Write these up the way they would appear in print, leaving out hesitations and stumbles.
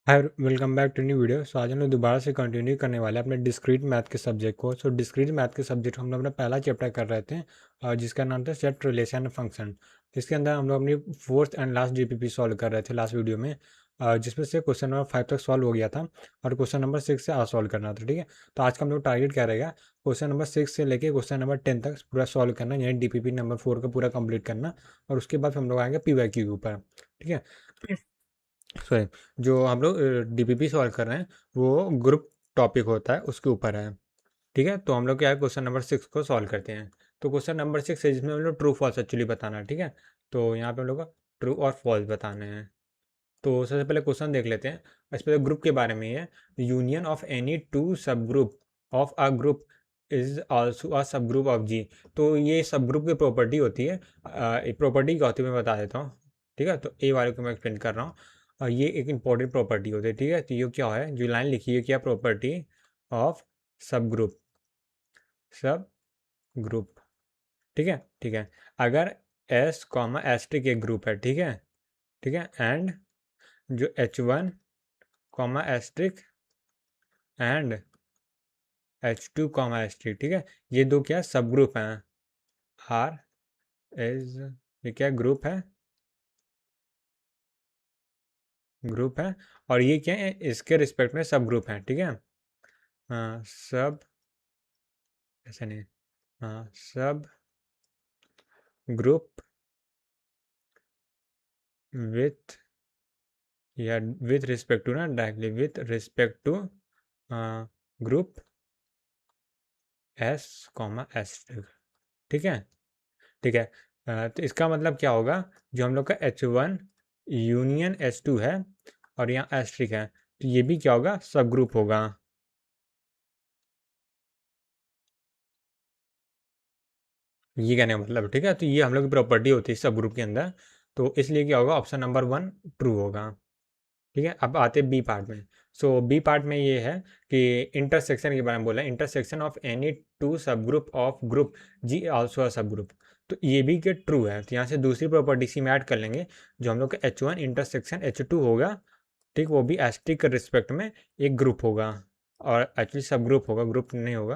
Hi, welcome back to new video. So आज हम लोग दोबारा से कंटिन्यू करने वाले हैं अपने डिस्क्रीट मैथ के सब्जेक्ट को। सो डिस्क्रीट मैथ के सब्जेक्ट हम लोग अपना पहला चैप्टर कर रहे थे और जिसका नाम था सेट रिलेशन फंक्शन। इसके अंदर हम लोग अपनी fourth and last GPP solve कर रहे थे लास्ट वीडियो में, जिसमें से क्वेश्चन नंबर 5 तक सॉल्व हो गया था और क्वेश्चन नंबर 6 से आज सॉल्व करना था। ठीक है, तो आज का हम लोग टारगेट क्या रहेगा, क्वेश्चन नंबर 6 से लेके क्वेश्चन नंबर 10 तक पूरा सॉल्व करना, यानी डीपीपी नंबर 4 का पूरा कंप्लीट करना। और उसके बाद हम लोग आएंगे पीवाईक्यू के ऊपर। ठीक है, सॉरी, जो हम लोग डीपीपी सॉल्व कर रहे हैं वो ग्रुप टॉपिक होता है, उसके ऊपर है। ठीक है, तो हम लोग क्या है, क्वेश्चन नंबर 6 को सॉल्व करते हैं। तो क्वेश्चन नंबर 6 है जिसमें हम लोग ट्रू फॉल्स एक्चुअली बताना है। ठीक है, तो यहाँ पे हम लोग को ट्रू और फॉल्स बताने हैं। तो सबसे पहले क्वेश्चन देख लेते हैं। इस पर ग्रुप के बारे में है, union of any two subgroup of a group is also a subgroup of जी। तो ये सब ग्रुप की प्रॉपर्टी होती है। प्रॉपर्टी क्या होती है मैं बता देता हूँ। ठीक है, तो ए वाले को मैं एक्सप्लेन कर रहा हूँ। और ये एक इंपॉर्टेंट प्रॉपर्टी होती है। ठीक है, तो ये क्या है, जो लाइन लिखी है, क्या property of subgroup, subgroup. ठीक है, ठीक है, अगर एस कॉमा एस्ट्रिक एक ग्रुप है, ठीक है, ठीक है, एंड जो H1 comma asterisk and H2 comma asterisk, ठीक है, ये दो क्या सब ग्रुप हैं। आर इज, ये क्या ग्रुप है, ग्रुप है। और ये क्या है, इसके रिस्पेक्ट में सब ग्रुप है। ठीक है, हाँ सब, ऐसा नहीं, हाँ सब ग्रुप विथ, या विथ रिस्पेक्ट टू, ना directly with respect to group S comma asterisk. ठीक है, ठीक है, तो इसका मतलब क्या होगा, जो हम लोग का H1 यूनियन H2 है और यहाँ एस्ट्रिक है, तो ये भी क्या होगा, सब ग्रुप होगा। ये कहने का मतलब, ठीक है, तो ये हम लोग की प्रॉपर्टी होती है सब ग्रुप के अंदर। तो इसलिए क्या होगा, ऑप्शन नंबर 1 ट्रू होगा। ठीक है, अब आते हैं बी पार्ट में। सो बी पार्ट में ये है कि इंटरसेक्शन के बारे में बोला है, intersection of any two subgroup of group G also a subgroup. तो ये भी क्या ट्रू है, तो यहाँ से दूसरी प्रॉपर्टी सी में ऐड कर लेंगे, जो हम लोग का H1 इंटरसेक्शन H2 होगा। ठीक, वो भी एस्ट्रिक के रिस्पेक्ट में एक ग्रुप होगा, और एक्चुअली सब ग्रुप होगा, ग्रुप नहीं होगा।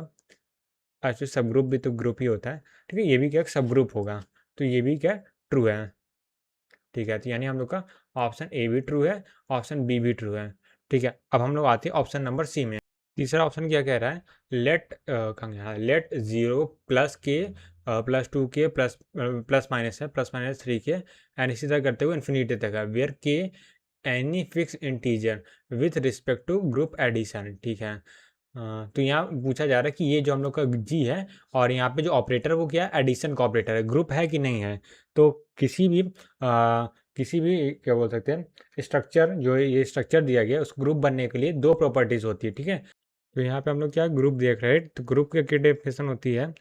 एक्चुअली सब ग्रुप भी तो ग्रुप ही होता है। ठीक है, ये भी क्या सब ग्रुप होगा, तो ये भी क्या ट्रू है। ठीक है, तो यानी हम लोग का ऑप्शन ए भी ट्रू है, ऑप्शन बी भी ट्रू है। ठीक है, अब हम लोग आते हैं ऑप्शन नंबर सी में। तीसरा ऑप्शन क्या कह रहा है, लेट कहाँ गया, लेट जीरो प्लस के प्लस टू के प्लस प्लस माइनस है, प्लस माइनस 3 के, एंड इसी तरह करते हुए इन्फिनिटी तक है, where K any fix integer with respect to group addition. ठीक है, तो यहाँ पूछा जा रहा है कि ये जो हम लोग का जी है, और यहाँ पे जो ऑपरेटर वो क्या है, एडिशन का ऑपरेटर है, ग्रुप है कि नहीं है। तो किसी भी क्या बोल सकते हैं, स्ट्रक्चर, जो ये स्ट्रक्चर दिया गया उस ग्रुप बनने के लिए दो प्रॉपर्टीज होती है। ठीक है, तो यहाँ पे हम लोग क्या ग्रुप देख रहे हैं, तो ग्रुप की डेफिनेशन होती है,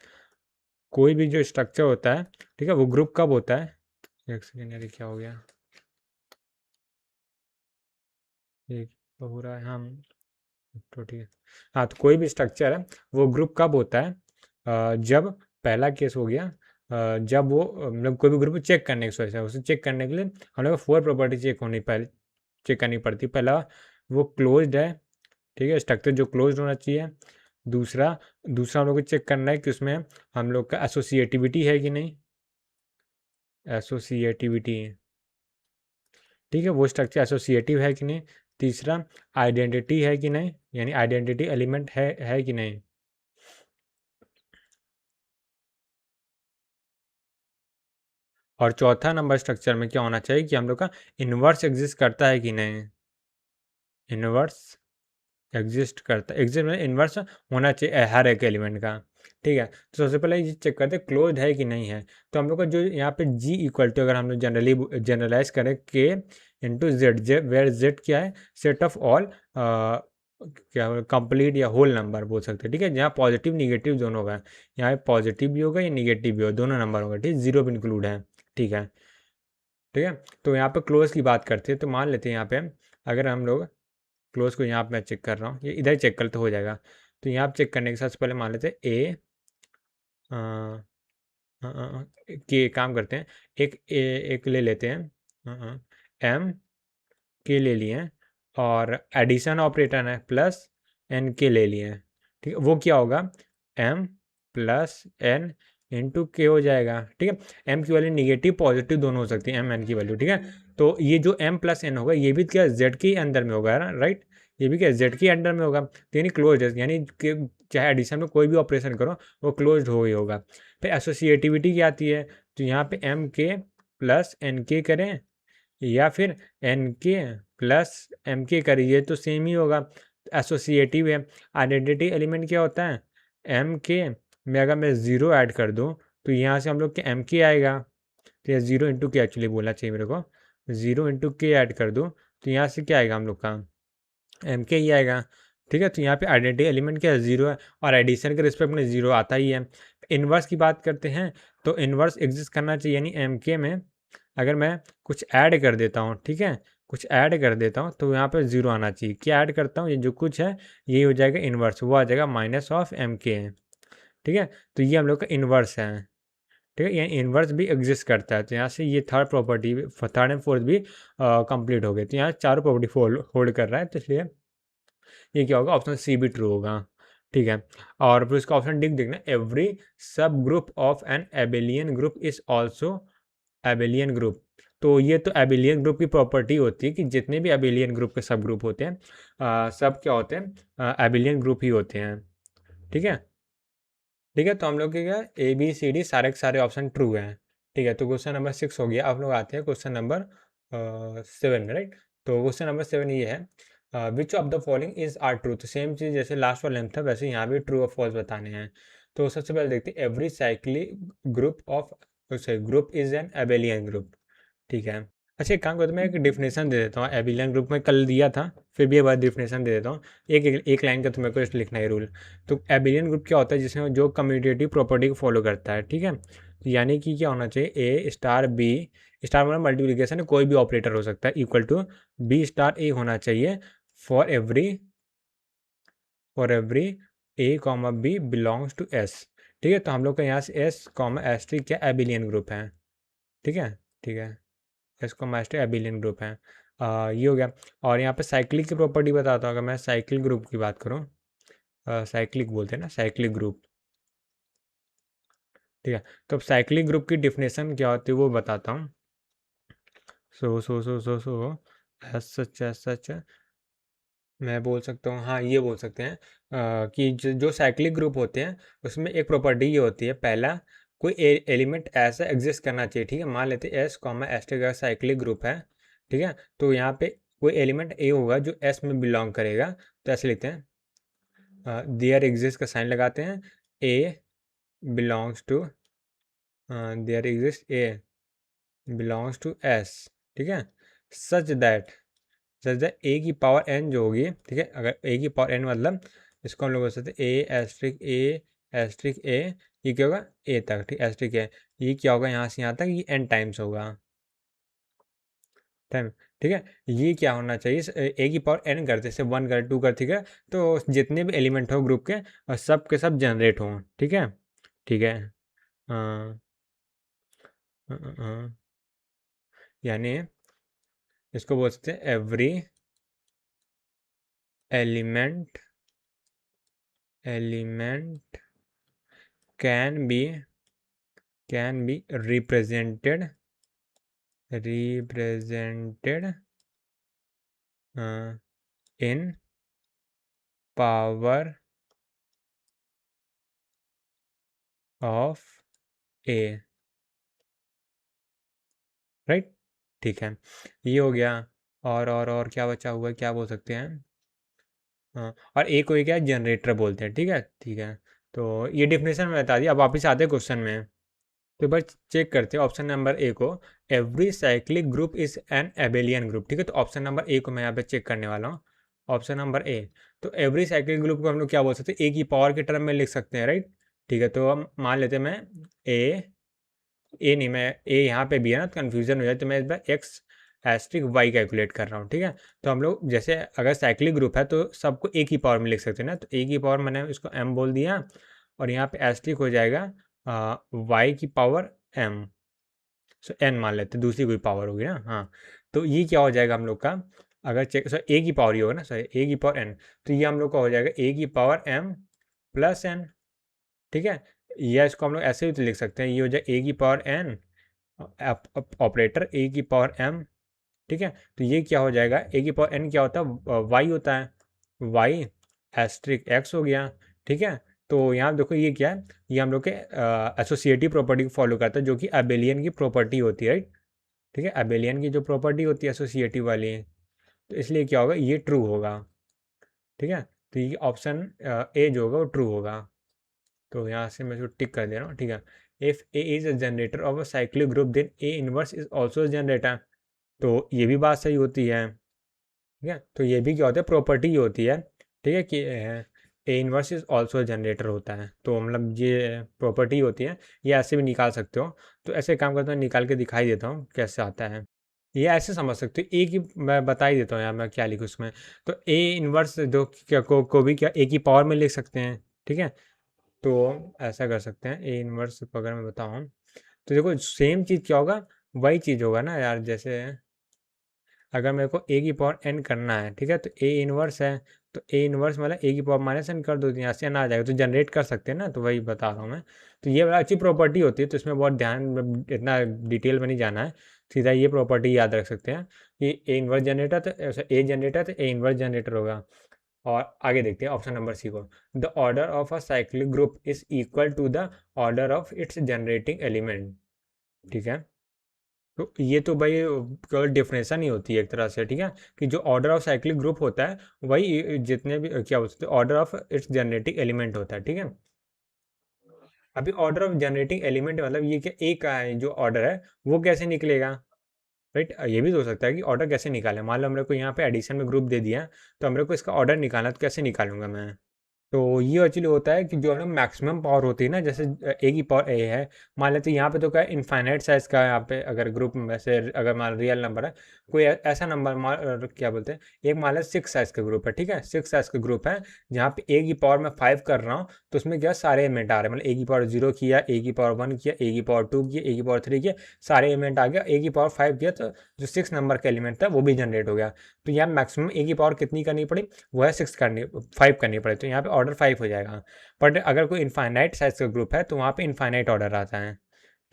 कोई भी जो स्ट्रक्चर होता है, ठीक है, वो ग्रुप कब होता है, एक सेकेंड यार, क्या हो गया, एक हो रहा है हम, तो ठीक है, हाँ, तो कोई भी स्ट्रक्चर है वो ग्रुप कब होता है, जब पहला केस हो गया, जब वो मतलब कोई भी ग्रुप चेक करने की सोच है, उसे चेक करने के लिए हम लोग को 4 प्रॉपर्टी चेक होनी, पहले चेक करनी पड़ती है। पहला, वो क्लोज्ड है, ठीक है, स्ट्रक्चर जो क्लोज्ड होना चाहिए। दूसरा दूसरा हम लोग को चेक करना है कि उसमें हम लोग का एसोसिएटिविटी है कि नहीं, एसोसिएटिविटी, ठीक है, वो स्ट्रक्चर एसोसिएटिव है कि नहीं। तीसरा, आइडेंटिटी है कि नहीं, यानी आइडेंटिटी एलिमेंट है कि नहीं। और चौथा नंबर स्ट्रक्चर में क्या होना चाहिए, कि हम लोग का इन्वर्स एग्जिस्ट करता है कि नहीं, इन्वर्स एग्जिस्ट करता है, एग्जिस्ट में इन्वर्स होना चाहिए हर एक एलिमेंट का। ठीक है, तो सबसे पहले ये चेक करते हैं क्लोज है कि नहीं है। तो हम लोग का जो यहाँ पे जी इक्वल टू, अगर हम लोग जनरली जनरलाइज करें, K into Z, J where Z क्या है, सेट ऑफ ऑल क्या कंप्लीट या होल नंबर बोल सकते हैं। ठीक है, जहाँ पॉजिटिव निगेटिव दोनों होगा, यहाँ पॉजिटिव भी होगा या निगेटिव भी होगा, दोनों नंबर होगा। ठीक, जीरो भी इंक्लूड है। ठीक है, ठीक है, तो यहाँ पे क्लोज की बात करते हैं, तो मान लेते हैं यहाँ पे अगर हम लोग क्लोज को, यहाँ पे मैं चेक कर रहा हूँ, ये इधर चेक कर तो हो जाएगा। तो यहाँ पे चेक करने के साथ पहले मान लेते हैं ए, के काम करते हैं, एक ले लेते हैं, एम के ले लिए हैं, और एडिशन ऑपरेटर है प्लस एन के ले लिए हैं, ठीक है। वो क्या होगा, एम प्लस एन इंटू के हो जाएगा, ठीक है। एम की वैल्यू निगेटिव पॉजिटिव दोनों हो सकती है, एम एन की वैल्यू, ठीक है। तो ये जो एम प्लस एन होगा ये भी क्या जेड के अंदर में होगा ना, राइट। ये भी क्या जेड के अंडर में होगा, तो यानी क्लोज है, यानी कि चाहे एडिशन में कोई भी ऑपरेशन करो वो क्लोज हो ही होगा। फिर एसोसिएटिविटी क्या आती है, तो यहाँ पे एम के प्लस एन के करें या फिर एन के प्लस एम के करिए तो सेम ही होगा, एसोसिएटिव है। आइडेंटिटी एलिमेंट क्या होता है, एम के में अगर मैं ज़ीरो ऐड कर दूँ तो यहाँ से हम लोग के एम के आएगा, तो यह ज़ीरो इंटू के एक्चुअली बोलना चाहिए मेरे को, ज़ीरो इंटू के ऐड कर दूँ तो यहाँ से क्या आएगा हम लोग का एम के ही आएगा, ठीक है। तो यहाँ पे आइडेंटिटी एलिमेंट क्या है, ज़ीरो है, और एडिशन के रिस्पेक्ट में ज़ीरो आता ही है। इन्वर्स की बात करते हैं तो इन्वर्स एग्जिस्ट करना चाहिए, यानी एम के में अगर मैं कुछ ऐड कर देता हूँ, ठीक है, कुछ ऐड कर देता हूँ तो यहाँ पे ज़ीरो आना चाहिए। क्या ऐड करता हूँ, ये जो कुछ है ये हो जाएगा इन्वर्स, वो आ जाएगा माइनस ऑफ एम के, ठीक है। तो ये हम लोग का इन्वर्स है, ठीक है, यानी इन्वर्स भी एग्जिस्ट करता है। तो यहाँ से ये third property, third and fourth भी कंप्लीट हो गए। तो यहाँ चारों प्रॉपर्टी होल्ड कर रहा है, तो इसलिए ये क्या होगा, ऑप्शन सी भी ट्रू होगा, ठीक है। और फिर इसका ऑप्शन डी देखना, every subgroup of an abelian group is also abelian group. तो ये तो एबेलियन ग्रुप की प्रॉपर्टी होती है कि जितने भी एबेलियन ग्रुप के सब ग्रुप होते हैं सब क्या होते हैं, एबेलियन ग्रुप ही होते हैं, ठीक है। ठीक है, तो हम लोग के क्या ए बी सी डी सारे के सारे ऑप्शन ट्रू हैं, ठीक है। तो क्वेश्चन नंबर 6 हो गया। अब लोग आते हैं क्वेश्चन नंबर 7 में, राइट। तो क्वेश्चन नंबर 7 ये है, which of the following is are true. तो सेम चीज़ जैसे लास्ट वाला था वैसे यहाँ भी ट्रू और फॉल्स बताने हैं। तो सबसे पहले देखते हैं, every cyclic group of group is an abelian group, ठीक है। अच्छा एक काम करता हूँ, मैं एक डिफिनेशन दे देता हूँ, एबिलियन ग्रुप में कल दिया था, फिर भी एक बार डिफिनेशन दे देता हूँ। एक लाइन का तुम्हें को लिखना है रूल। तो एबिलियन ग्रुप क्या होता है, जिसमें जो कम्यूटेटिव प्रॉपर्टी को फॉलो करता है, ठीक है। तो यानी कि क्या होना चाहिए, ए स्टार बी स्टार मतलब मल्टीप्लीकेशन कोई भी ऑपरेटर हो सकता है, equal to B star A होना चाहिए for every A comma B belongs to S, ठीक है। तो हम लोग का यहाँ से एस कॉमा एस टी क्या एबिलियन ग्रुप है, ठीक है, ठीक है। इसको मास्टर एबिलियन ग्रुप है, ये हो गया। और यहाँ पे साइक्लिक की प्रॉपर्टी बताता हूँ, अगर मैं साइक्लिक ग्रुप की बात करूँ, साइक्लिक बोलते हैं ना, साइक्लिक ग्रुप, ठीक है। तो अब साइक्लिक ग्रुप की डिफिनेशन क्या होती है वो बताता हूँ। सो एस सच मैं बोल सकता हूँ, हाँ ये बोल सकते हैं कि जो साइक्लिक ग्रुप होते हैं उसमें एक प्रॉपर्टी ये होती है, पहला कोई एलिमेंट ऐसा एग्जिस्ट करना चाहिए, ठीक है। मान लेते हैं एस कॉमा एस का साइक्लिक ग्रुप है, ठीक है। तो यहाँ पे कोई एलिमेंट ए होगा जो एस में बिलोंग करेगा, तो ऐसे लिखते हैं देयर एग्जिस्ट का साइन लगाते हैं, A belongs to there exist A belongs to S, ठीक है। सच दैट ए की पावर एन जो होगी, ठीक है, अगर ए की पावर एन मतलब इसको हम लोग बोल सकते हैं ए एस्ट्रिक ए, ये क्या होगा ए तक, ठीक एस्ट्रिक ए, ये क्या होगा यहाँ से यहाँ तक, ये एन टाइम्स होगा टाइम, ठीक है। ये क्या होना चाहिए, ए की पावर एन करते जैसे वन कर टू कर, ठीक है। तो जितने भी एलिमेंट हो ग्रुप के और सब के सब जनरेट हों, ठीक है, ठीक है। हाँ, यानी इसको बोल सकते हैं every element element can be represented in power of a, right, ठीक है। ये हो गया। और क्या बचा हुआ है, क्या बोल सकते हैं, हाँ, और ए को क्या जनरेटर बोलते हैं, ठीक है, ठीक है। तो ये डिफिनेशन में बता दिया। अब वापस आते हैं क्वेश्चन में, तो एक बार चेक करते हैं ऑप्शन नंबर ए को, every cyclic group is an abelian group, ठीक है। तो ऑप्शन नंबर ए को मैं यहाँ पे चेक करने वाला हूँ, ऑप्शन नंबर ए। तो एवरी साइक्लिक ग्रुप को हम लोग क्या बोल सकते हैं, ए की पावर के टर्म में लिख सकते हैं, राइट, ठीक है। तो हम मान लेते हैं मैं ए नहीं, मैं ए यहाँ पे भी है ना तो कन्फ्यूजन हो जाए, तो मैं इस बार एक्स एस्ट्रिक वाई कैलकुलेट कर रहा हूँ, ठीक है। तो हम लोग जैसे अगर साइक्लिक ग्रुप है तो सबको ए की पावर में लिख सकते हैं ना, तो ए की पावर मैंने इसको एम बोल दिया, और यहाँ पे एस्ट्रिक हो जाएगा वाई की पावर एम, सो एन मान लेते हैं, दूसरी कोई पावर होगी ना, हाँ। तो ये क्या हो जाएगा हम लोग का अगर चेक सर ए की पावर ही होगा ना सर, ए की पावर एन, तो ये हम लोग का हो जाएगा ए की पावर एम प्लस एन, ठीक है। या इसको हम लोग ऐसे भी तो लिख सकते हैं, ये हो जाए ए की पावर एन ऑपरेटर ए की पावर एम, ठीक है। तो ये क्या हो जाएगा, ए की पावर एन क्या होता है, वाई होता है, वाई एस्ट्रिक एक्स हो गया, ठीक है। तो यहाँ देखो ये क्या है, ये हम लोग के एसोसिएटिव प्रॉपर्टी को फॉलो करता है, जो कि अबेलियन की प्रॉपर्टी होती है, राइट, ठीक है। अबेलियन की जो प्रॉपर्टी होती है एसोसिएटिव वाली, तो इसलिए क्या होगा, ये ट्रू होगा, ठीक है। तो ये ऑप्शन ए जो होगा वो ट्रू होगा। तो यहाँ से मैं इसको टिक कर दे रहा हूँ, ठीक है। If A is a generator of a cyclic group then A inverse is also generator, तो ये भी बात सही होती है, ठीक है। तो ये भी क्या होता है, प्रॉपर्टी होती है, ठीक है, कि ए इनवर्स इज ऑल्सो जनरेटर होता है, तो मतलब ये प्रॉपर्टी होती है। ये ऐसे भी निकाल सकते हो, तो ऐसे काम करते हैं, निकाल के दिखाई देता हूँ कैसे आता है। ये ऐसे समझ सकते हो, ए की मैं बता ही देता हूँ यार, मैं क्या लिखूँ इसमें। तो ए इनवर्स जो क्या को भी क्या ए की पावर में लिख सकते हैं, ठीक है। तो ऐसा कर सकते हैं, ए इनवर्स अगर मैं बताऊँ, तो देखो सेम चीज़ क्या होगा, वही चीज़ होगा ना यार। जैसे अगर मेरे को ए की पावर एन करना है, ठीक है, तो ए इनवर्स है, तो ए इनवर्स मतलब ए की पावर माइनस एन कर दो, तो यहाँ से एन आ जाएगा, तो जनरेट कर सकते हैं ना, तो वही बता रहा हूँ मैं। तो ये बड़ा अच्छी प्रॉपर्टी होती है, तो इसमें बहुत ध्यान, इतना डिटेल में नहीं जाना है, सीधा ये प्रॉपर्टी याद रख सकते हैं कि ए इनवर्स जनरेटर, तो ए जनरेटर तो ए इनवर्स जनरेटर होगा। और आगे देखते हैं ऑप्शन नंबर सी को, the order of a cyclic group is equal to the order of its generating element, ठीक है। तो ये तो भाई केवल डिफिनेशन ही होती है एक तरह से, ठीक है, कि जो ऑर्डर ऑफ साइक्लिक ग्रुप होता है वही जितने भी क्या बोलते हैं order of its generating element होता है, ठीक है। अभी ऑर्डर ऑफ जनरेटिंग एलिमेंट मतलब ये क्या, एक का है जो ऑर्डर है वो कैसे निकलेगा, राइट। ये भी तो हो सकता है कि ऑर्डर कैसे निकालें, मान लो हमरे को यहाँ पे एडिशन में ग्रुप दे दिया, तो हमरे को इसका ऑर्डर निकालना है, तो कैसे निकालूंगा मैं। तो ये एक्चुअली होता है कि जो हम मैक्सिमम पावर होती है ना, जैसे ए की पावर ए है, मान लेते हैं यहाँ पे तो क्या है, इनफाइनाइट साइज का है, यहाँ पे अगर ग्रुप में से अगर मान रियल नंबर है, कोई ऐसा नंबर क्या बोलते हैं, एक मान लें 6 साइज का ग्रुप है, ठीक है, 6 साइज का ग्रुप है, जहाँ पे ए की पावर में 5 कर रहा हूँ, तो उसमें क्या सारे एलिमेंट आ रहे हैं, मतलब ए की पावर 0 किया, ए की पावर 1 किया, ए की पावर 2 किया, ए की पावर 3 किया, सारे एलिमेंट आ गया, ए की पावर 5 किया, तो जो 6 नंबर का एलिमेंट था वो भी जनरेट हो गया। तो यहाँ मैक्सिमम ए की पावर कितनी करनी पड़ी, वो है 5 करनी पड़े, तो यहाँ पे ऑर्डर 5 हो जाएगा। बट अगर कोई इनफाइनाइट साइज का ग्रुप है तो वहाँ पे इनफाइनाइट ऑर्डर आता है,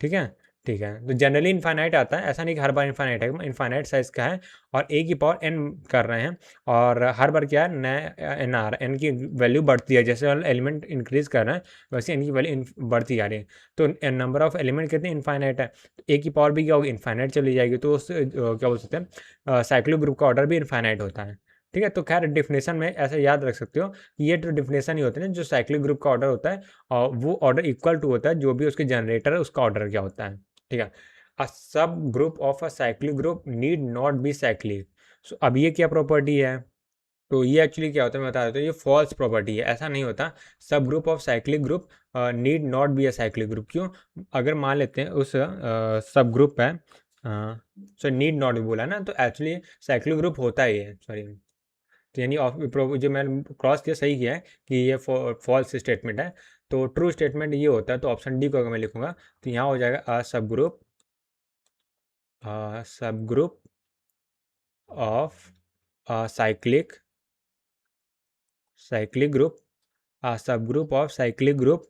ठीक है। ठीक है, तो जनरली इनफाइनाइट आता है, ऐसा नहीं कि हर बार इनफाइनाइट है, इनफाइनाइट साइज का है, और ए की पावर एन कर रहे हैं, और हर बार क्या है, नया एन आ रहा है, एन की वैल्यू बढ़ती है, जैसे एलिमेंट इंक्रीज कर रहे हैं वैसे एन की वैल्यू बढ़ती आ रही है। तो नंबर ऑफ एलिमेंट कितने इनफाइनाइट है, ए की पावर भी क्या होगी, इनफाइनाइट चली जाएगी, तो उस क्या बोल सकते हैं, साइक्लिक ग्रुप का ऑर्डर भी इनफाइनाइट होता है, ठीक है। तो खैर डिफिनेशन में ऐसे याद रख सकते हो, ये तो डिफिनेशन ही होते हैं जो साइक्लिक ग्रुप का ऑर्डर होता है, और वो ऑर्डर इक्वल टू होता है जो भी उसके जनरेटर है उसका ऑर्डर क्या होता है, ठीक है। A subgroup of a cyclic group need not be cyclic. So अब ये क्या प्रॉपर्टी है, तो ये एक्चुअली क्या होता है मैं बता देता हूँ, ये फॉल्स प्रॉपर्टी है, ऐसा नहीं होता। सब group of cyclic group need not be a cyclic group, क्यों, अगर मान लेते हैं उस सब ग्रुप है, सो नीड नॉट भी बोला ना, तो एक्चुअली साइक्लिक ग्रुप होता ही है, सॉरी। तो यानी जो मैंने क्रॉस किया सही किया है कि ये फॉल्स स्टेटमेंट है, तो ट्रू स्टेटमेंट ये होता है, तो ऑप्शन डी को अगर मैं लिखूंगा तो यहाँ हो जाएगा subgroup of cyclic cyclic group subgroup of cyclic group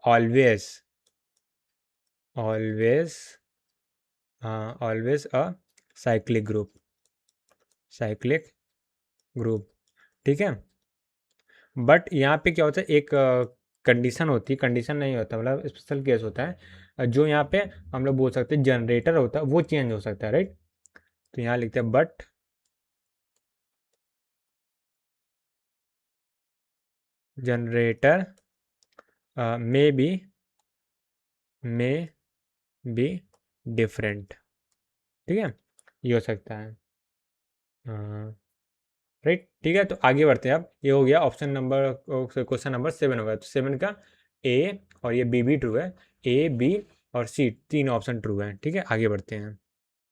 always always always a cyclic group, ठीक है। बट यहाँ पे क्या होता है, एक कंडीशन होती है, कंडीशन नहीं होता, मतलब स्पेशल केस होता है, जो यहाँ पे हम लोग बोल सकते हैं जनरेटर होता है वो चेंज हो सकता है, राइट। तो यहाँ लिखते हैं but generator may be different, ठीक है, ये हो सकता है, राइट, ठीक है। तो आगे बढ़ते हैं, अब ये हो गया ऑप्शन नंबर, क्वेश्चन नंबर 7 हो गया, तो 7 का ए और ये बी भी ट्रू है, ए बी और सी तीन ऑप्शन ट्रू है, ठीक है। आगे बढ़ते हैं,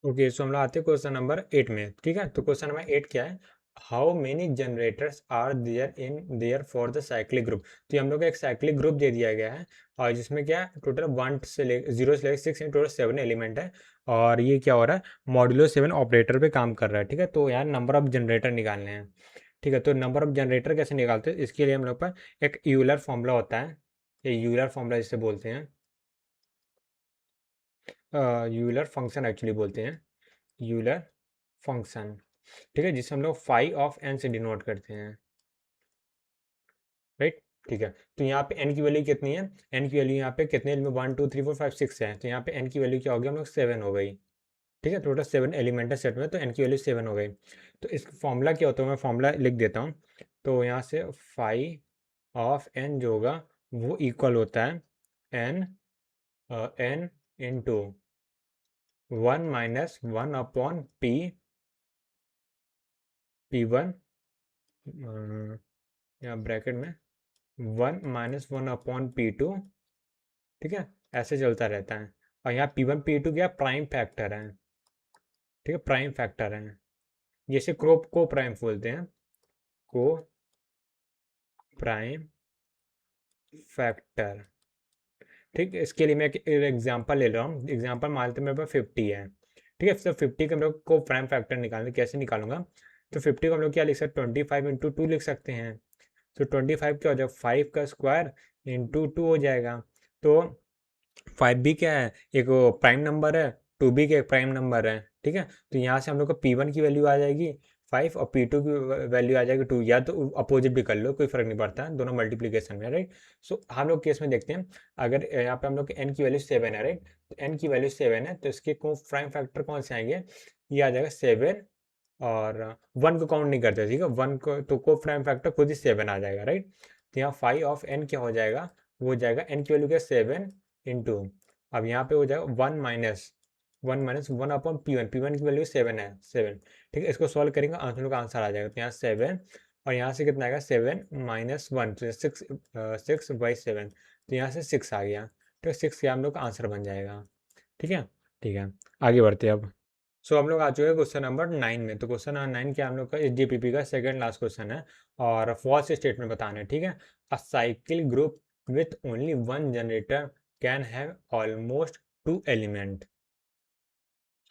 ओके, सो हम लोग आते हैं क्वेश्चन नंबर 8 में, ठीक है। तो क्वेश्चन नंबर 8 क्या है, how many generators are there in there for the cyclic group. तो ये हम लोग को एक साइक्लिक ग्रुप दे दिया गया है, और जिसमें क्या है टोटल 1 से ले 0 से लेकर 6 टोटल 7 एलिमेंट है, और ये क्या हो रहा है, मॉड्यूलो 7 ऑपरेटर पे काम कर रहा है। ठीक है, तो यहाँ नंबर ऑफ जनरेटर निकालने हैं। ठीक है, तो नंबर ऑफ जनरेटर कैसे निकालते हैं, इसके लिए हम लोग पास एक यूलर फॉर्मूला होता है, ये यूलर फॉर्मूला जिसे बोलते हैं, यूलर फंक्शन एक्चुअली बोलते हैं, यूलर फंक्शन। ठीक है, जिसे हम लोग फाई ऑफ एन से डिनोट करते हैं, राइट। ठीक है, तो यहाँ पे एन की वैल्यू कितनी है, एन की वैल्यू यहाँ पे कितने में 1 2 3 4 5 6 है, तो यहाँ पे एन की वैल्यू क्या हो गया हम लोग 7 हो गई। ठीक है, टोटल 7 एलिमेंट है सेट में, तो एन की वैल्यू 7 हो गई। तो इस फॉर्मूला क्या होता है, मैं फॉर्मूला लिख देता हूँ। तो यहाँ से फाई ऑफ एन जो होगा वो इक्वल होता है N, N into 1 minus 1 upon P, P1 या ब्रैकेट में 1 माइनस 1 अपॉन P2। ठीक है, ऐसे चलता रहता है। और यहाँ P1 P2 क्या प्राइम फैक्टर है। ठीक है, प्राइम फैक्टर है, जैसे को प्राइम बोलते हैं, को प्राइम फैक्टर। ठीक है, इसके लिए मैं एक एग्जांपल ले रहा हूँ, एग्जांपल मान लेते हैं मेरे पास 50 है। ठीक है, तो 50 का हम लोग को प्राइम फैक्टर निकालना, कैसे निकालूंगा, तो 50 को हम लोग क्या लिख सकते हैं, 25 इंटू 2 लिख सकते हैं। तो 25 क्या हो जाएगा, 5 का स्क्वायर इंटू 2 हो जाएगा। तो 5 भी क्या है, एक प्राइम नंबर है, 2 भी क्या एक प्राइम नंबर है। ठीक है, तो यहाँ से हम लोग को P1 की वैल्यू आ जाएगी 5 और P2 की वैल्यू आ जाएगी 2, या तो अपोजिट भी कर लो, कोई फर्क नहीं पड़ता, दोनों मल्टीप्लीकेशन में, राइट। सो हम लोग केस में देखते हैं, अगर यहाँ पे हम लोग एन की वैल्यू 7 है, राइट, तो एन की वैल्यू 7 है, तो इसके को प्राइम फैक्टर कौन से आएंगे, ये आ जाएगा 7, और 1 को काउंट नहीं करते, ठीक है, 1 को तो को प्राइम फैक्टर खुद ही 7 आ जाएगा, राइट। तो यहाँ फाइव ऑफ एन क्या हो जाएगा, वो हो जाएगा एन की वैल्यू क्या 7 इंटू, अब यहाँ पे हो जाएगा 1 अपॉन P1 की वैल्यू 7 है, 7। ठीक है, इसको सॉल्व करेंगे, आंसर का आंसर आ जाएगा, तो यहाँ 7, और यहाँ से कितना आएगा 7 माइनस 1, तो 6/7, तो यहाँ से 6 आ गया। तो 6 का हम लोग का आंसर बन जाएगा। ठीक है, ठीक है, आगे बढ़ते हैं अब। सो हम लोग आ चुके हैं क्वेश्चन नंबर 9 में। तो क्वेश्चन नंबर 9 क्या हम लोग का एसजीपीपी का सेकंड लास्ट क्वेश्चन है, और फॉल्स स्टेटमेंट बताना है। ठीक है, अ cycle group with only one generator can have almost 2 element.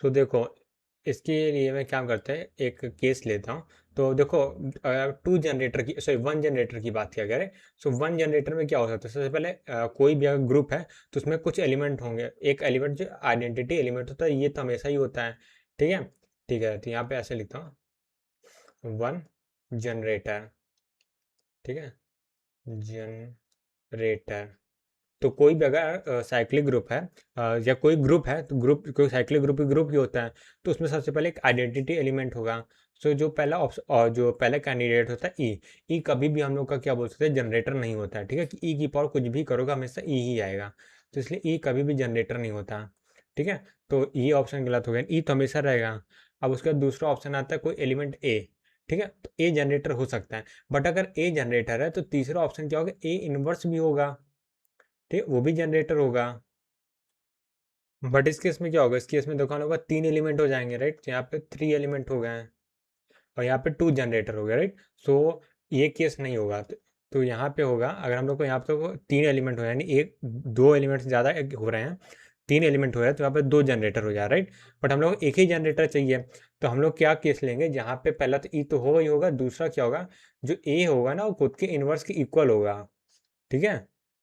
तो देखो, इसके लिए मैं क्या करता है, एक केस लेता हूँ। तो देखो, 2 जनरेटर की, सॉरी 1 जनरेटर की बात किया करें। सो 1 जनरेटर में क्या हो सकता है, सबसे पहले कोई भी अगर ग्रुप है तो उसमें कुछ एलिमेंट होंगे, एक एलिमेंट जो आइडेंटिटी एलिमेंट होता है, ये तो हमेशा ही होता है। ठीक है, ठीक है, तो यहाँ पे ऐसे लिखता हूँ 1 जनरेटर। ठीक है, जनरेटर, तो कोई भी अगर साइक्लिक ग्रुप है, या कोई ग्रुप है, तो ग्रुप कोई साइक्लिक ग्रुप ही होता है, तो उसमें सबसे पहले एक आइडेंटिटी एलिमेंट होगा। सो जो पहला ऑप्शन, जो पहला कैंडिडेट होता है ई कभी भी हम लोग का क्या बोल सकते हैं, जनरेटर नहीं होता है। ठीक है, कि ई की पावर कुछ भी करोगे हमेशा ई ही आएगा, तो इसलिए ई कभी भी जनरेटर नहीं होता। ठीक है, तो ये ऑप्शन गलत हो गया, ई तो हमेशा रहेगा। अब उसके बाद दूसरा ऑप्शन आता है कोई एलिमेंट ए। ठीक है, तो ए जनरेटर हो सकता है, बट अगर ए जनरेटर है तो तीसरा ऑप्शन क्या होगा, ए इनवर्स भी होगा। ठीक है, वो भी जनरेटर होगा। बट इस केस में क्या होगा, इस केस में देखो हम लोग का 3 एलिमेंट हो जाएंगे, राइट, तो यहाँ पे 3 एलिमेंट हो गए हैं, और यहाँ पे 2 जनरेटर हो गए, राइट। सो ये केस नहीं होगा, तो यहाँ पे होगा, अगर हम लोग को यहाँ पे तो 3 एलिमेंट हो, यानी एक 2 एलिमेंट से ज़्यादा हो रहे हैं, 3 एलिमेंट हो रहे हैं, तो यहाँ पे 2 जनरेटर हो जा रहा है, राइट। बट हम लोग को एक ही जनरेटर चाहिए, तो हम लोग क्या केस लेंगे, जहाँ पे पहला तो ई तो होगा ही होगा, दूसरा क्या होगा, जो ए होगा ना वो खुद के इनवर्स के इक्वल होगा। ठीक है,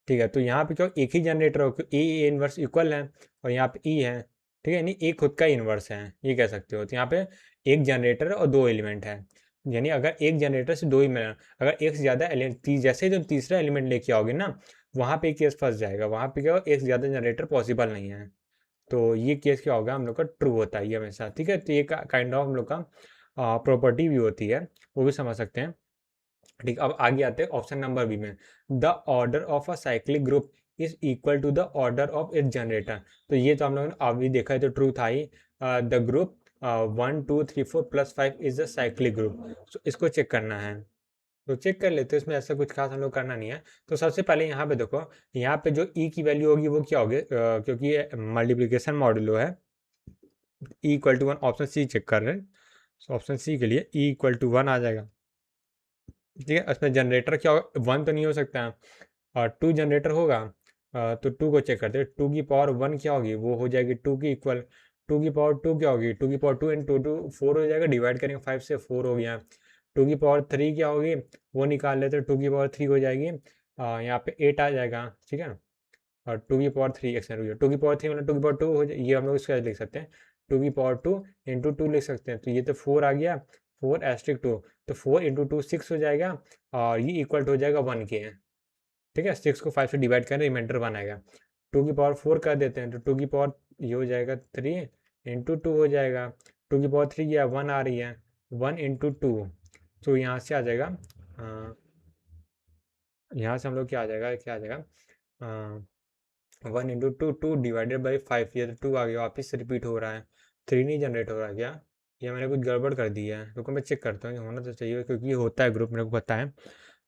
ठीक है, तो यहाँ पे क्या एक ही जनरेटर हो, ए इनवर्स इक्वल है, और यहाँ पे ई है। ठीक है, यानी ए खुद का इन्वर्स है, ये कह सकते हो। तो यहाँ पे एक जनरेटर और 2 एलिमेंट है, यानी अगर एक जनरेटर से 2 ही मिला, अगर एक से ज़्यादा जैसे ही तुम तीसरा एलिमेंट लेके आओगे ना, वहाँ पे केस फंस जाएगा, वहाँ पे क्या होगा, एक से ज़्यादा जनरेटर पॉसिबल नहीं है। तो ये केस क्या होगा, हम लोग का ट्रू होता है ये हमेशा। ठीक है, तो ये काइंड ऑफ हम लोग का प्रॉपर्टी भी होती है, वो भी समझ सकते हैं। ठीक, अब आगे आते हैं ऑप्शन नंबर बी में, the order of a cyclic group is equal to the order of its generator. तो ये तो हम लोगों ने अभी देखा है, तो ट्रू था ही, the group 1 2 3 4 plus 5 is the cyclic group. तो इसको चेक करना है, तो चेक कर लेते हैं, इसमें ऐसा कुछ खास हम लोग करना नहीं है। तो सबसे पहले यहाँ पे देखो, यहाँ पे जो ई की वैल्यू होगी वो क्या होगी, क्योंकि ये मल्टीप्लीकेशन मॉड्यूलो है, E equal to 1, option C check कर रहे हैं। तो ऑप्शन सी के लिए ई इक्वल टू 1 आ जाएगा। ठीक है, इसमें जनरेटर क्या होगा, 1 तो नहीं हो सकता है, और 2 जनरेटर होगा। तो 2 को चेक करते हैं, 2 की पावर 1 क्या होगी, वो हो जाएगी 2 की इक्वल। टू की पावर टू क्या होगी, टू की पावर टू इंटू टू 4 हो जाएगा, डिवाइड करेंगे 5 से 4 हो गया। टू की पावर 3 क्या होगी, वो निकाल लेते, टू की पावर 3 हो जाएगी यहाँ पे 8 आ जाएगा, ठीक है। और टू की पावर 3 एक सेकंड, टू की पावर 3 मतलब टू की पावर 2 हो जाए, ये हम लोग इसका लिख सकते हैं, टू की पावर 2 इंटू टू लिख सकते हैं। तो ये तो 4 आ गया, 4 एस्ट्रिक 2, तो 4 इंटू टू 6 हो जाएगा, और ये इक्वल हो जाएगा 1 के, ठीक है। 6 को 5 से डिवाइड करें, रिमाइंडर 1 आएगा। टू की पावर 4 कर देते हैं, तो टू की पावर ये हो जाएगा 3 इंटू टू हो जाएगा, टू की पावर 3 क्या 1 आ रही है, 1 इंटू टू, तो यहाँ से आ जाएगा, यहाँ से हम लोग क्या आ जाएगा, क्या आ जाएगा, 1 into two, two divided by 5, ये तो 2 आ गया, वापस से रिपीट हो रहा है, 3 नहीं जनरेट हो रहा है क्या, या मैंने कुछ गड़बड़ कर दी है, रुको मैं चेक करता हूँ, ये होना तो चाहिए क्योंकि ये होता है ग्रुप, मेरे को पता है।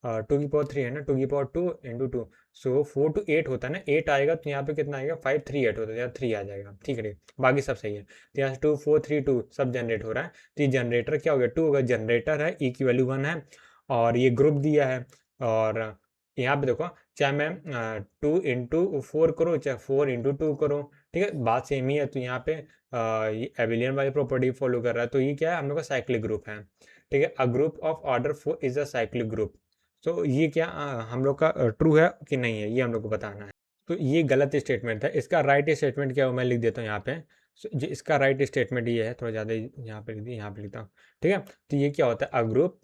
टू की पावर 3 है ना, टू की power 2 into two, so 4 to 8 होता है ना, 8 आएगा तो यहाँ पे कितना आएगा, 5 3 8 होता है, यहाँ 3 आ जाएगा, ठीक है। बाकी सब सही है, तो यहाँ से 2 4 3 2 सब जनरेट हो रहा है, तो ये जनरेटर क्या हो गया, 2 होगा, जनरेटर है, ई की वैल्यू 1 है, और ये ग्रुप दिया है। और यहाँ पे देखो, चाहे मैं 2 इंटू 4 करूँ, चाहे 4 इंटू 2 करूँ, ठीक है, बात सेम ही है। तो यहाँ पे ये एबिलियन वाली प्रॉपर्टी फॉलो कर रहा है, तो ये क्या है, हम लोग का साइक्लिक ग्रुप है, ठीक है। A group of order 4 is a cyclic group. तो ये क्या हम लोग का ट्रू है कि नहीं है, ये हम लोग को बताना है। तो ये गलत स्टेटमेंट था, इसका राइट स्टेटमेंट क्या है वो मैं लिख देता हूँ यहाँ पे। जो इसका राइट स्टेटमेंट ये है, थोड़ा ज़्यादा यहाँ पे लिख दिया, यहाँ पे लिखता हूँ, ठीक है। तो ये क्या होता है, अ ग्रुप,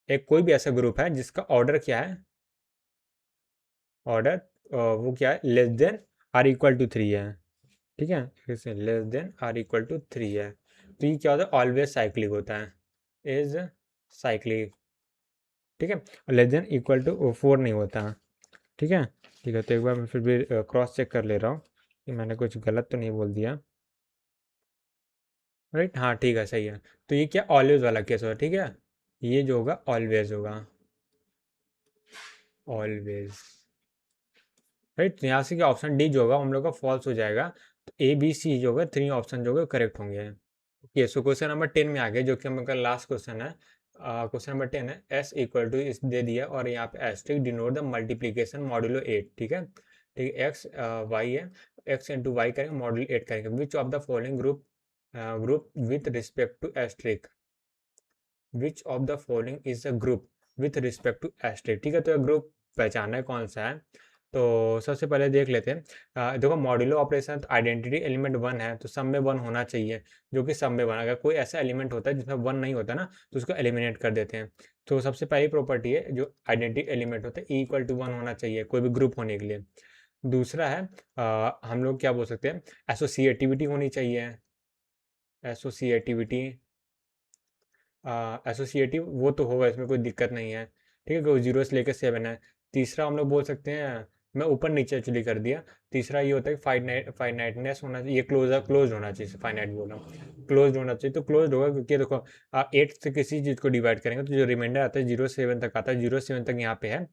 एक कोई भी ऐसा ग्रुप है जिसका ऑर्डर क्या है, ऑर्डर वो क्या है, less than or equal to 3 है, ठीक है, फिर से less than or equal to 3 है। तो ये क्या होता है, ऑलवेज साइक्लिक होता है, इज साइक्लिक, ठीक है। लेस देन इक्वल टू 4 नहीं होता, ठीक है। ठीक है, तो एक बार मैं फिर भी क्रॉस चेक कर ले रहा हूँ कि मैंने कुछ गलत तो नहीं बोल दिया, राइट, हाँ ठीक है, सही है। तो ये क्या ऑलवेज वाला केस होगा, ठीक है, ये जो होगा ऑलवेज होगा, ऑलवेज, राइट। तो यहाँ से क्या ऑप्शन डी जो होगा हम लोग का फॉल्स हो जाएगा, तो ए बी सी जो होगा 3 ऑप्शन जो होगा करेक्ट होंगे। ओके, सो क्वेश्चन नंबर 10 में आ गए, जो कि हम लोग का लास्ट क्वेश्चन है। क्वेश्चन नंबर 10 है, एस इक्वल टू इस दे दिया, और यहाँ पे asterisk denote the multiplication modulo 8, ठीक है, ठीक है। एक्स वाई है, एक्स इंटू वाई करेंगे, मॉड्यूल 8 करेंगे, which of the following group with respect to asterisk, which of the following is a group with respect to asterisk, ठीक है। तो ग्रुप पहचानना है कौन सा है, तो सबसे पहले देख लेते हैं। देखो, मॉड्यूलो ऑपरेशन, तो आइडेंटिटी एलिमेंट 1 है, तो सब में 1 होना चाहिए, जो कि सब में 1, अगर कोई ऐसा एलिमेंट होता है जिसमें 1 नहीं होता ना, तो उसको एलिमिनेट कर देते हैं। तो सबसे पहली प्रॉपर्टी है, जो आइडेंटिटी एलिमेंट होता है, ई इक्वल टू 1 होना चाहिए कोई भी ग्रुप होने के लिए। दूसरा है, हम लोग क्या बोल सकते हैं, एसोसिएटिविटी होनी चाहिए, एसोसिएटिविटी, एसोसिएटिव वो तो होगा, इसमें कोई दिक्कत नहीं है, ठीक है, कोई 0 से लेकर 7 है। तीसरा हम लोग बोल सकते हैं, मैं ऊपर नीचे एक्चुअली कर दिया, तीसरा ये होता है कि फाइनाइटनेस होना चाहिए, ये क्लोज होना चाहिए, फाइनाइट बोला, क्लोज होना चाहिए, तो क्लोज होगा क्योंकि देखो 8 से किसी चीज़ को डिवाइड करेंगे तो जो रिमाइंडर आता है 0 से 7 तक आता है, 0 से 7 तक यहाँ पे है,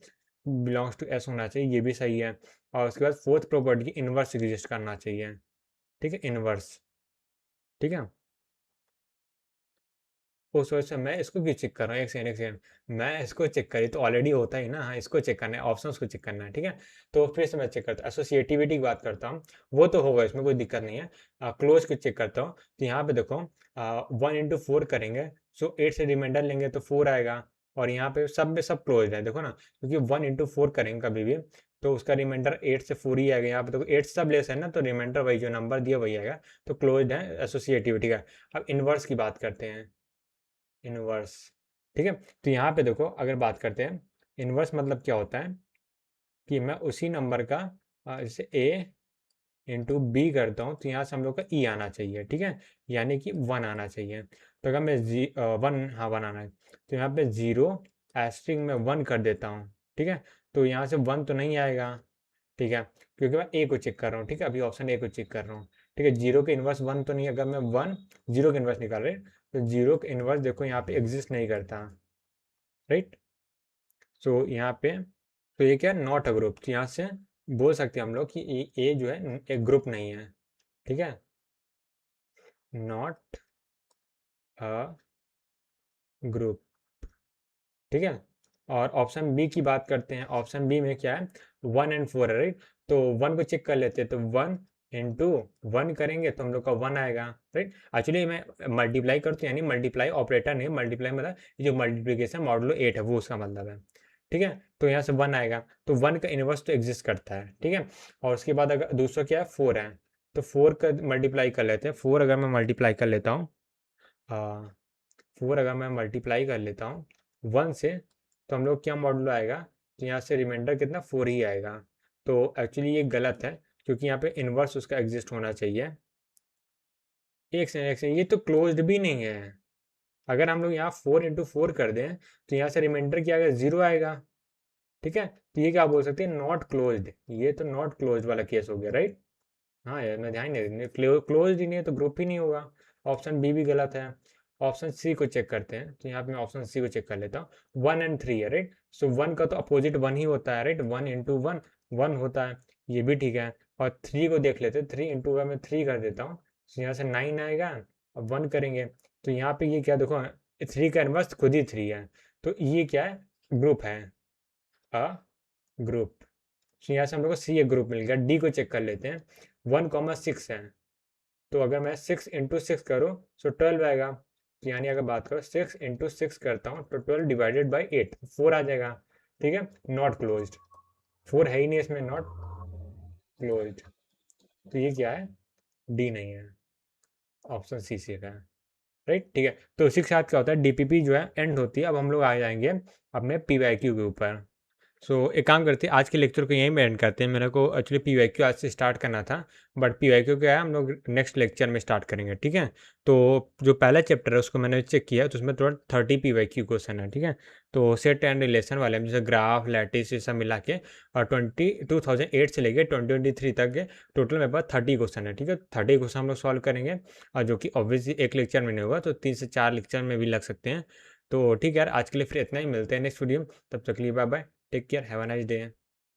बिलोंग्स टू एस होना चाहिए, ये भी सही है। और उसके बाद फोर्थ प्रॉपर्टी की इनवर्स एग्जिस्ट करना चाहिए, ठीक है, इनवर्स, ठीक है। उस वजह से मैं इसको क्यों चेक कर रहा हूँ, एक सेकंड एक सेकंड, मैं इसको चेक करी तो ऑलरेडी होता ही ना, हाँ इसको चेक करना है, ऑप्शन को चेक करना है, ठीक है। तो फिर से मैं चेक करता हूँ, एसोसिएटिविटी की बात करता हूँ, वो तो होगा, इसमें कोई दिक्कत नहीं है। क्लोज को चेक करता हूँ, तो यहाँ पे देखो 1 इंटू 4 करेंगे, सो 8 से रिमाइंडर लेंगे तो 4 आएगा, और यहाँ पे सब में सब क्लोज है, देखो ना, क्योंकि 1 इंटू 4 करेंगे कभी भी, तो उसका रिमाइंडर 8 से 4 ही आएगा, यहाँ पे देखो 8 सब लेस है ना, तो रिमाइंडर वही जो नंबर दिया वही आएगा, तो क्लोज है एसोसिएटिविटी का। अब इनवर्स की बात करते हैं, इनवर्स, ठीक है। तो यहाँ पे देखो, अगर बात करते हैं इनवर्स मतलब क्या होता है, कि मैं उसी नंबर का जैसे ए इंटू बी करता हूँ, तो यहाँ से हम लोग का ई आना चाहिए, ठीक है, यानी कि 1 आना चाहिए। तो अगर मैं 1, हाँ 1 आना है, तो यहाँ पे 0 एस्ट्रिंग में 1 कर देता हूँ, ठीक है, तो यहाँ से 1 तो नहीं आएगा, ठीक है, क्योंकि मैं ए को चेक कर रहा हूँ, ठीक है, अभी ऑप्शन ए को चेक कर रहा हूँ, ठीक है। 0 के इनवर्स 1 तो नहीं, अगर मैं 1 0 के इनवर्स निकाल रहे, तो 0 के इनवर्स देखो यहाँ पे एग्जिस्ट नहीं करता, राइट। सो यहाँ पे, तो ये क्या है, नॉट अ ग्रुप, तो यहाँ से बोल सकते हैं हम लोग कि ए जो है एक ग्रुप नहीं है, ठीक है, नॉट अ ग्रुप, ठीक है। और ऑप्शन बी की बात करते हैं, ऑप्शन बी में क्या है, 1 एंड 4 है, राइट। तो 1 को चेक कर लेते हैं, तो 1 इंटू 1 करेंगे तो हम लोग का 1 आएगा, राइट। एक्चुअली मैं मल्टीप्लाई करते यानी मल्टीप्लाई ऑपरेटर नहीं, मल्टीप्लाई मतलब ये जो मल्टीप्लिकेशन मॉडुलो 8 है वो उसका मतलब है, ठीक है। तो यहाँ से 1 आएगा, तो 1 का इनवर्स तो एग्जिस्ट करता है, ठीक है। और उसके बाद अगर दूसरा क्या है 4 है, तो 4 का मल्टीप्लाई कर लेते हैं। 4 अगर मैं मल्टीप्लाई कर लेता हूँ, 4 अगर मैं मल्टीप्लाई कर लेता हूँ 1 से, तो हम लोग क्या मॉडुलो आएगा, तो यहाँ से रिमाइंडर कितना 4 ही आएगा। तो एक्चुअली ये गलत है, क्योंकि यहाँ पे इन्वर्स उसका एग्जिस्ट होना चाहिए। एक से ये तो क्लोज्ड भी नहीं है। अगर हम लोग यहाँ 4 × 4 कर दें तो यहाँ से रिमाइंडर क्या आएगा, 0 आएगा, ठीक है। तो ये क्या बोल सकते हैं, नॉट क्लोज्ड। ये तो नॉट क्लोज्ड वाला केस हो गया, राइट। हाँ यार, मैं ध्यान नहीं देंगे, क्लोज ही नहीं है तो ग्रुप ही नहीं होगा। ऑप्शन बी भी गलत है। ऑप्शन सी को चेक करते हैं, तो यहाँ पे मैं ऑप्शन सी को चेक कर लेता हूँ। 1 और 3 है, राइट। सो 1 का तो अपोजिट 1 ही होता है, राइट। 1 × 1 1 होता है, ये भी ठीक है। और 3 को देख लेते हैं, 3 × 1 मैं 3 कर देता हूँ, तो यहाँ से 9 आएगा। अब 1 करेंगे तो यहाँ पे ये क्या देखो, 3 का इनवर्स खुद ही 3 है, तो ये क्या है, ग्रुप है, अ ग्रुप। तो यहाँ से हम लोग को सी एक ग्रुप मिल गया। डी को चेक कर लेते हैं। 1, 6 है, तो अगर मैं 6 × 6 करूँ तो 12 आएगा। तो यानी अगर बात करो 6 × 6 करता हूँ तो 12 डिवाइडेड बाई 8 4 आ जाएगा, ठीक है। नॉट क्लोज्ड, 4 है ही नहीं इसमें, नॉट क्लोज्ड। तो ये क्या है, डी नहीं है, ऑप्शन सी सी का है, राइट, ठीक है। तो इसी के साथ क्या होता है, डीपीपी जो है एंड होती है। अब हम लोग आ जाएंगे अपने पीवाईक्यू के ऊपर। एक काम करते हैं, आज के लेक्चर को यहीं पे एंड करते हैं। मेरे को एक्चुअली पीवाईक्यू आज से स्टार्ट करना था, बट पीवाईक्यू क्या है हम लोग नेक्स्ट लेक्चर में स्टार्ट करेंगे, ठीक है। तो जो पहला चैप्टर है उसको मैंने चेक किया, तो उसमें थोड़ा 30 पीवाईक्यू क्वेश्चन है, ठीक है। तो सेट एंड रिलेशन वाले जैसे ग्राफ, लैटिस, ये सब मिला के और 2008 से लेके 2023 तक के टोटल मेरे पास 30 क्वेश्चन है, ठीक है। 30 क्वेश्चन हम लोग सॉल्व करेंगे, और जो कि ऑब्वियसली एक लेक्चर में नहीं होगा, तो 3 से 4 लेक्चर में भी लग सकते हैं। तो ठीक है यार, आज के लिए फिर इतना ही, मिलते हैं नेक्स्ट वीडियो में। तब तक के लिए bye bye, take care, have a nice day.